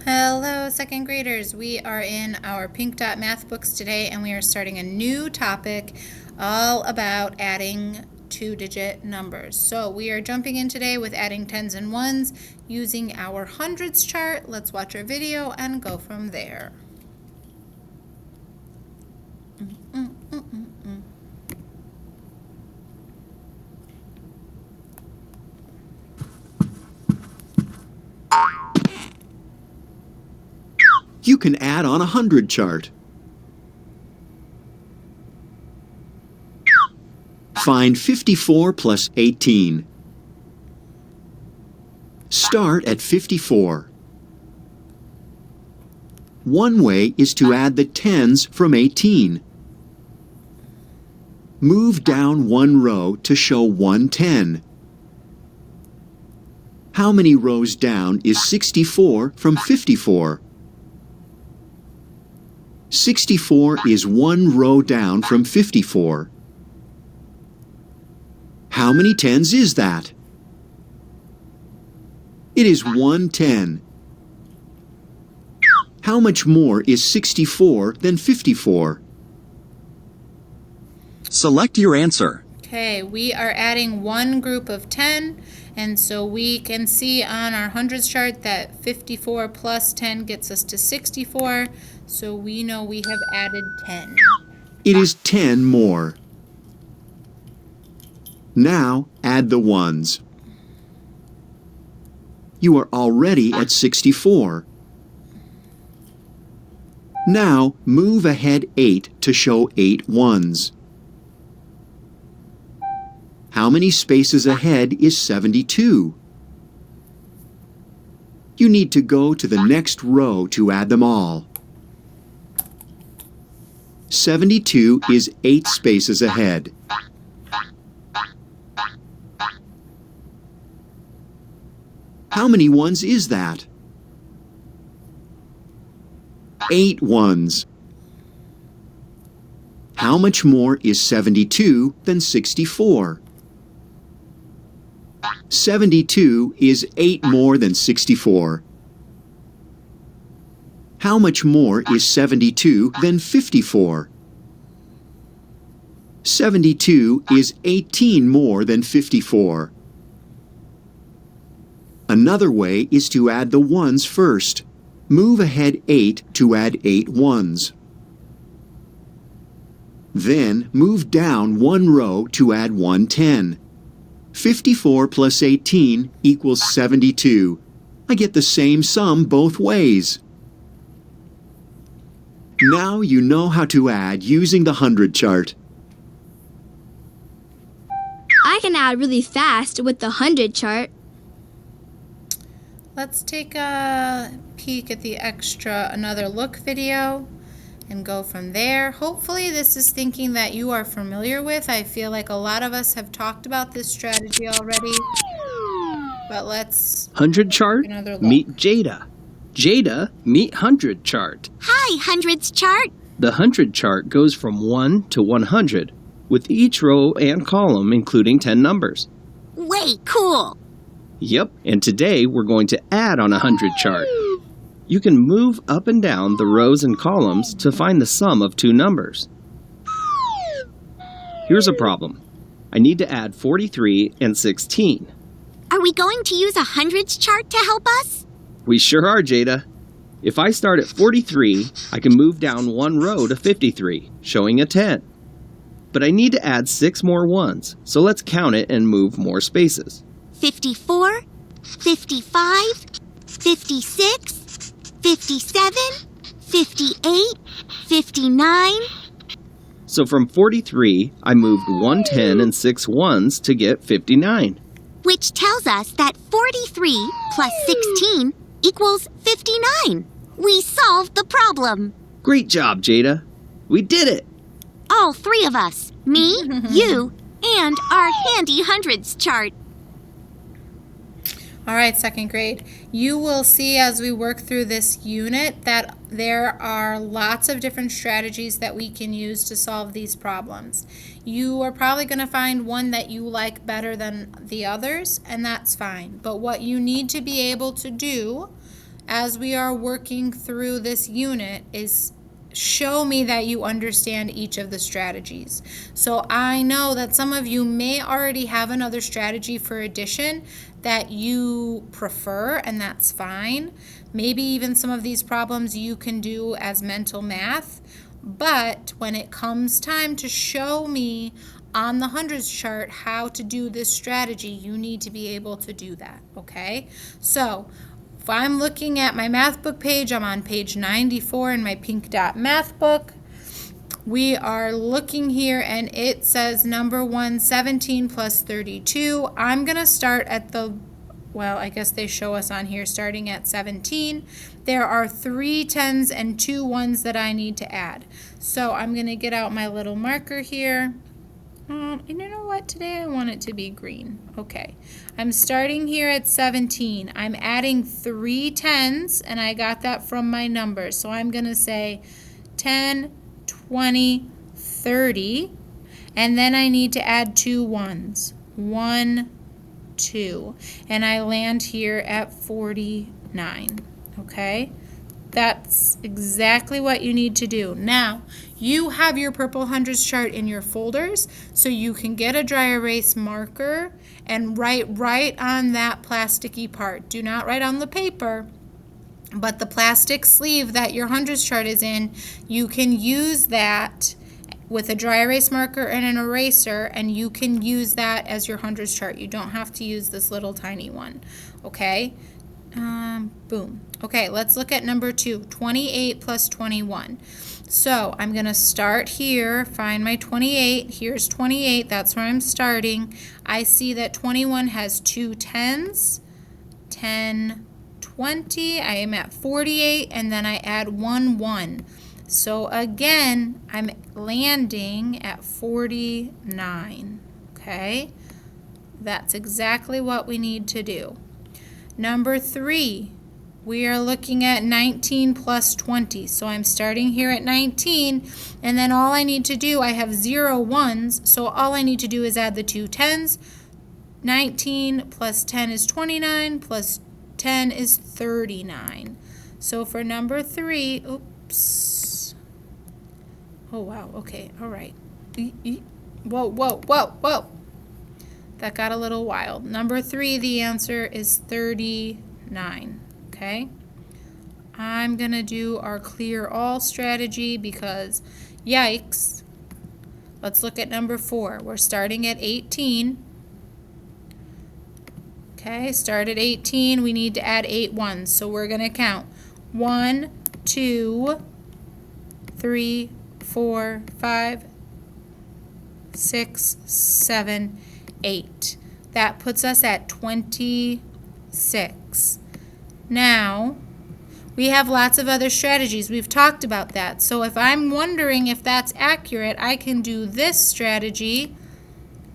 Hello, second graders. We are in our Pink Dot Math books today, and we are starting a new topic all about adding two-digit numbers. So we are jumping in today with adding tens and ones using our hundreds chart. Let's watch our video and go from there. You can add on a 100 chart. Find 54 plus 18. Start at 54. One way is to add the tens from 18. Move down one row to show 110. How many rows down is 64 from 54? 64 is one row down from 54. How many tens is that? It is 110. How much more is 64 than 54? Select your answer. Okay, we are adding one group of 10, and so we can see on our hundreds chart that 54 plus 10 gets us to 64, so we know we have added 10. It is 10 more. Now add the ones. You are already at 64. Now move ahead 8 to show 8 ones. How many spaces ahead is 72? You need to go to the next row to add them all. 72 is 8 spaces ahead. How many ones is that? 8 ones. How much more is 72 than 64? 72 is 8 more than 64. How much more is 72 than 54? 72 is 18 more than 54. Another way is to add the ones first. Move ahead 8 to add 8 ones. Then move down one row to add 110. 54 plus 18 equals 72. I get the same sum both ways. Now you know how to add using the 100 chart. I can add really fast with the 100 chart. Let's take a peek at the another look video and go from there. Hopefully this is thinking that you are familiar with. I feel like a lot of us have talked about this strategy already, but let's 100 chart, another look. meet Jada. Jada, meet 100 chart. Hi, hundreds chart. The 100 chart goes from 1 to 100, with each row and column including 10 numbers. Way cool. Yep, and today we're going to add on a 100 chart. You can move up and down the rows and columns to find the sum of two numbers. Here's a problem. I need to add 43 and 16. Are we going to use a hundreds chart to help us? We sure are, Jada. If I start at 43, I can move down one row to 53, showing a 10. But I need to add 6 more ones, so let's count it and move more spaces. 54, 55, 56, 57, 58, 59. So from 43, I moved 110 and 6 ones to get 59. Which tells us that 43 plus 16 equals 59. We solved the problem. Great job, Jada. We did it! All three of us, me, you, and our handy hundreds chart. All right, second grade. You will see as we work through this unit that there are lots of different strategies that we can use to solve these problems. You are probably going to find one that you like better than the others, and that's fine. But what you need to be able to do as we are working through this unit is show me that you understand each of the strategies. So I know that some of you may already have another strategy for addition that you prefer, and that's fine. Maybe even some of these problems you can do as mental math, but when it comes time to show me on the hundreds chart how to do this strategy, you need to be able to do that, okay? So if I'm looking at my math book page, I'm on page 94 in my Pink Dot math book. We are looking here and it says number 1, 17 plus 32. I'm going to start at well, I guess they show us on here starting at 17. There are 3 10s and 2 1s that I need to add. So I'm going to get out my little marker here. And you know what? Today I want it to be green. Okay. I'm starting here at 17. I'm adding 3 10s, and I got that from my numbers. So I'm going to say 10, 20, 30, and then I need to add 2 1s. 1, 2. And I land here at 49. Okay? That's exactly what you need to do. Now, you have your purple hundreds chart in your folders, so you can get a dry erase marker and write right on that plasticky part. Do not write on the paper, but the plastic sleeve that your hundreds chart is in, you can use that with a dry erase marker and an eraser, and you can use that as your hundreds chart. You don't have to use this little tiny one, okay? Boom. Okay, let's look at number 2, 28 plus 21. So I'm going to start here, find my 28. Here's 28, that's where I'm starting. I see that 21 has 2 10s, 10, 20. I am at 48, and then I add 1 1. So again, I'm landing at 49, okay? That's exactly what we need to do. Number 3, we are looking at 19 plus 20. So I'm starting here at 19, and then all I need to do, I have 0 1s, so all I need to do is add the 2 10s. 19 plus 10 is 29, plus 10 is 39. So for number 3, oops. Oh, wow, okay, all right. Whoa, whoa, whoa, whoa. That got a little wild. Number 3, the answer is 39, okay? I'm going to do our clear all strategy because, yikes. Let's look at number 4. We're starting at 18. Okay, start at 18. We need to add 8 1s, so we're going to count 1, 2, 3, 4, 5, 6, 7, 8. That puts us at 26. Now, we have lots of other strategies. We've talked about that. So if I'm wondering if that's accurate, I can do this strategy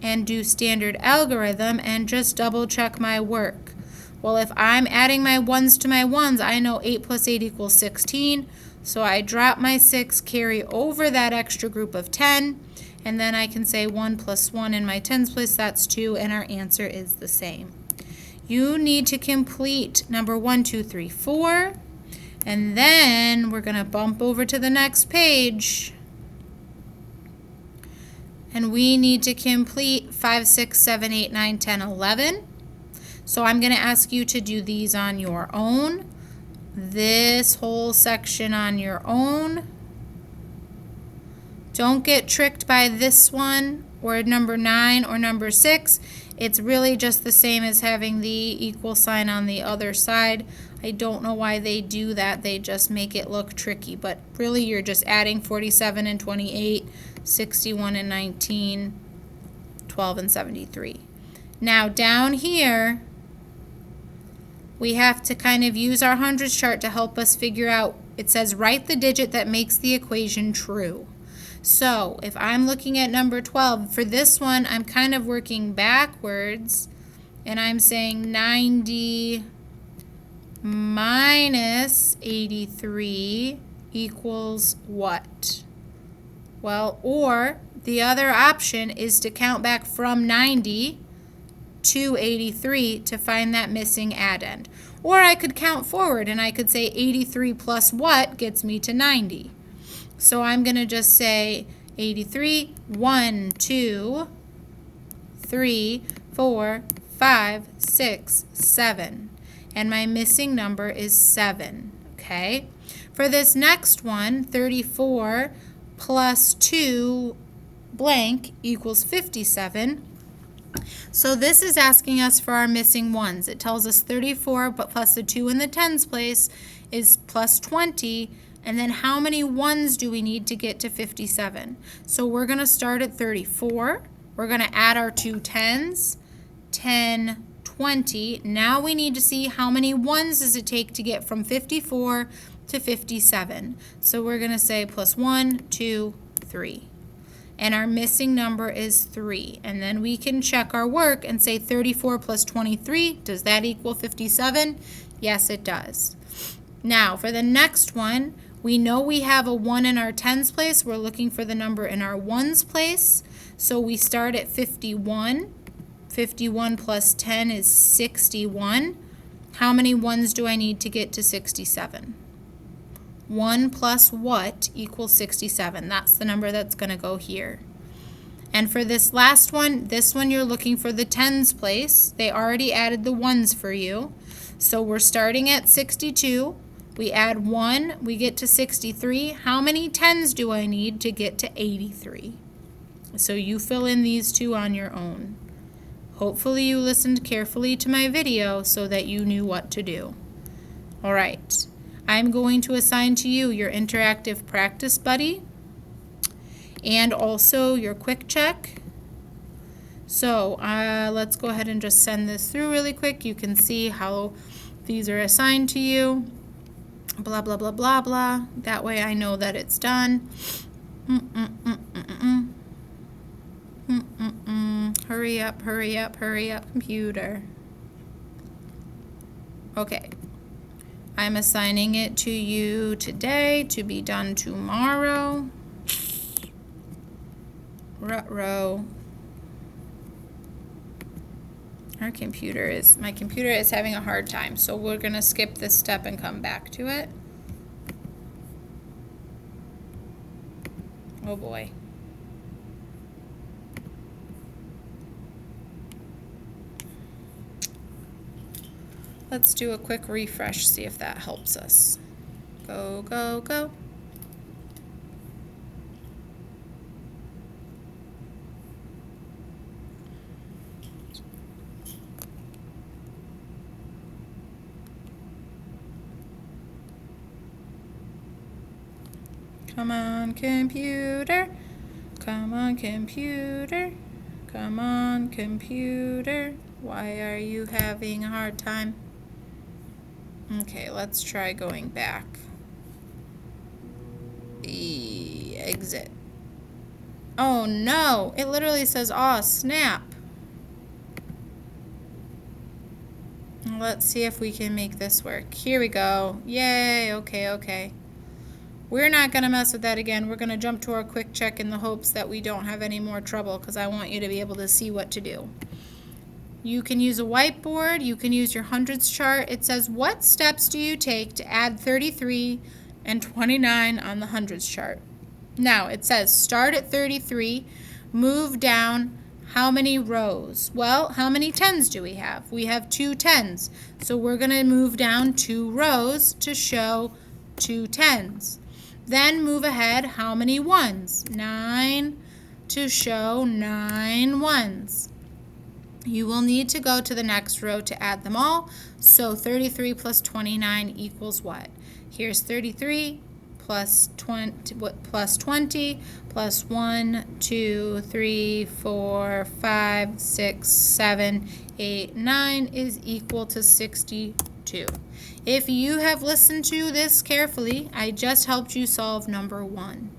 and do standard algorithm and just double check my work. Well, if I'm adding my 1s to my 1s, I know 8 plus 8 equals 16. So I drop my 6, carry over that extra group of 10, and then I can say 1 plus 1 in my 10s place, that's 2, and our answer is the same. You need to complete number 1, 2, 3, 4, and then we're going to bump over to the next page, and we need to complete 5, 6, 7, 8, 9, 10, 11. So I'm going to ask you to do these on your own, this whole section on your own. Don't get tricked by this one or number 9 or number 6. It's really just the same as having the equal sign on the other side. I don't know why they do that. They just make it look tricky. But really you're just adding 47 and 28, 61 and 19, 12 and 73. Now down here, we have to kind of use our hundreds chart to help us figure out. It says write the digit that makes the equation true. So if I'm looking at number 12, for this one, I'm kind of working backwards, and I'm saying 90 minus 83 equals what? Well, or the other option is to count back from 90 to 83 to find that missing addend. Or I could count forward and I could say 83 plus what gets me to 90. So I'm going to just say 83, 1, 2, 3, 4, 5, 6, 7. And my missing number is 7, okay? For this next one, 34 plus 2 blank equals 57. So this is asking us for our missing ones. It tells us 34 but plus the 2 in the tens place is plus 20. And then how many ones do we need to get to 57? So we're going to start at 34. We're going to add our 2 tens, 10, 20. Now we need to see how many ones does it take to get from 54 to 57. So we're going to say plus 1, 2, 3. And our missing number is 3. And then we can check our work and say 34 plus 23, does that equal 57? Yes, it does. Now, for the next one, we know we have a 1 in our tens place. We're looking for the number in our ones place. So we start at 51. 51 plus 10 is 61. How many ones do I need to get to 67? 1 plus what equals 67? That's the number that's going to go here. And for this last one, this one you're looking for the tens place. They already added the ones for you. So we're starting at 62. We add 1, we get to 63. How many tens do I need to get to 83? So you fill in these two on your own. Hopefully you listened carefully to my video so that you knew what to do. All right, I'm going to assign to you your interactive practice buddy and also your quick check. So let's go ahead and just send this through really quick. You can see how these are assigned to you. Blah, blah, blah, blah, blah. That way I know that it's done. Hurry up, hurry up, hurry up, computer. Okay. I'm assigning it to you today to be done tomorrow. Ruh-roh. My computer is having a hard time, so we're going to skip this step and come back to it. Oh boy. Let's do a quick refresh, see if that helps us. Go, go, go. Come on, computer. Come on, computer. Come on, computer. Why are you having a hard time? Okay, let's try going back. Exit. Oh no, it literally says, "Aw, snap." Let's see if we can make this work. Here we go. Yay, okay. We're not going to mess with that again. We're going to jump to our quick check in the hopes that we don't have any more trouble because I want you to be able to see what to do. You can use a whiteboard. You can use your hundreds chart. It says, what steps do you take to add 33 and 29 on the hundreds chart? Now, it says start at 33, move down. How many rows? Well, how many tens do we have? We have 2 tens. So we're going to move down 2 rows to show 2 tens. Then move ahead, how many ones? 9 to show 9 ones. You will need to go to the next row to add them all. So 33 plus 29 equals what? Here's 33 plus 20 plus 1, 2, 3, 4, 5, 6, 7, 8, 9 is equal to 62. If you have listened to this carefully, I just helped you solve number 1.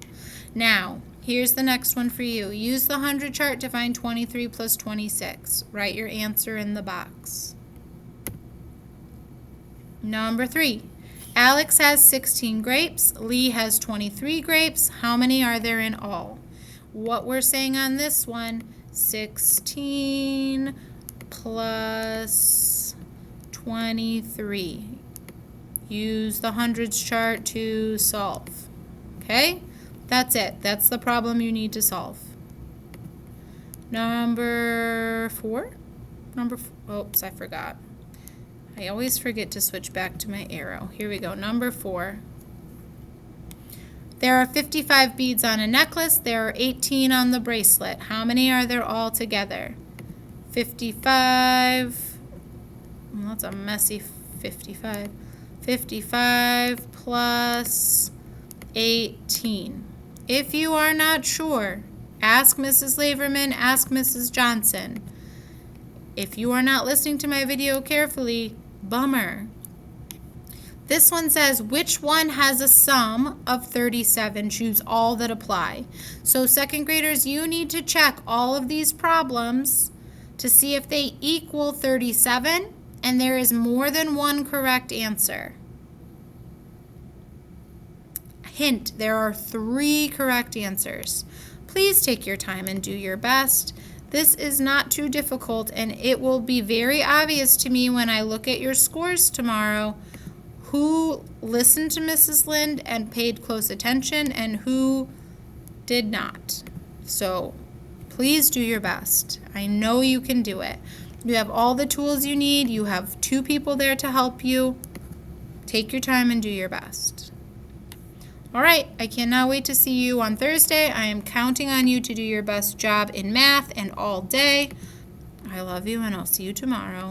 Now, here's the next one for you. Use the 100 chart to find 23 plus 26. Write your answer in the box. Number 3. Alex has 16 grapes. Lee has 23 grapes. How many are there in all? What we're saying on this one, 16 plus 23. Use the hundreds chart to solve. Okay? That's it. That's the problem you need to solve. Number 4? Oops, I forgot. I always forget to switch back to my arrow. Here we go. Number 4. There are 55 beads on a necklace. There are 18 on the bracelet. How many are there all together? 55. Well, that's a messy 55. 55 plus 18. If you are not sure, ask Mrs. Laverman, ask Mrs. Johnson. If you are not listening to my video carefully, bummer. This one says, which one has a sum of 37? Choose all that apply. So second graders, you need to check all of these problems to see if they equal 37 and there is more than one correct answer. Hint, there are 3 correct answers. Please take your time and do your best. This is not too difficult, and it will be very obvious to me when I look at your scores tomorrow who listened to Mrs. Lind and paid close attention and who did not. So please do your best. I know you can do it. You have all the tools you need. You have 2 people there to help you. Take your time and do your best. All right, I cannot wait to see you on Thursday. I am counting on you to do your best job in math and all day. I love you, and I'll see you tomorrow.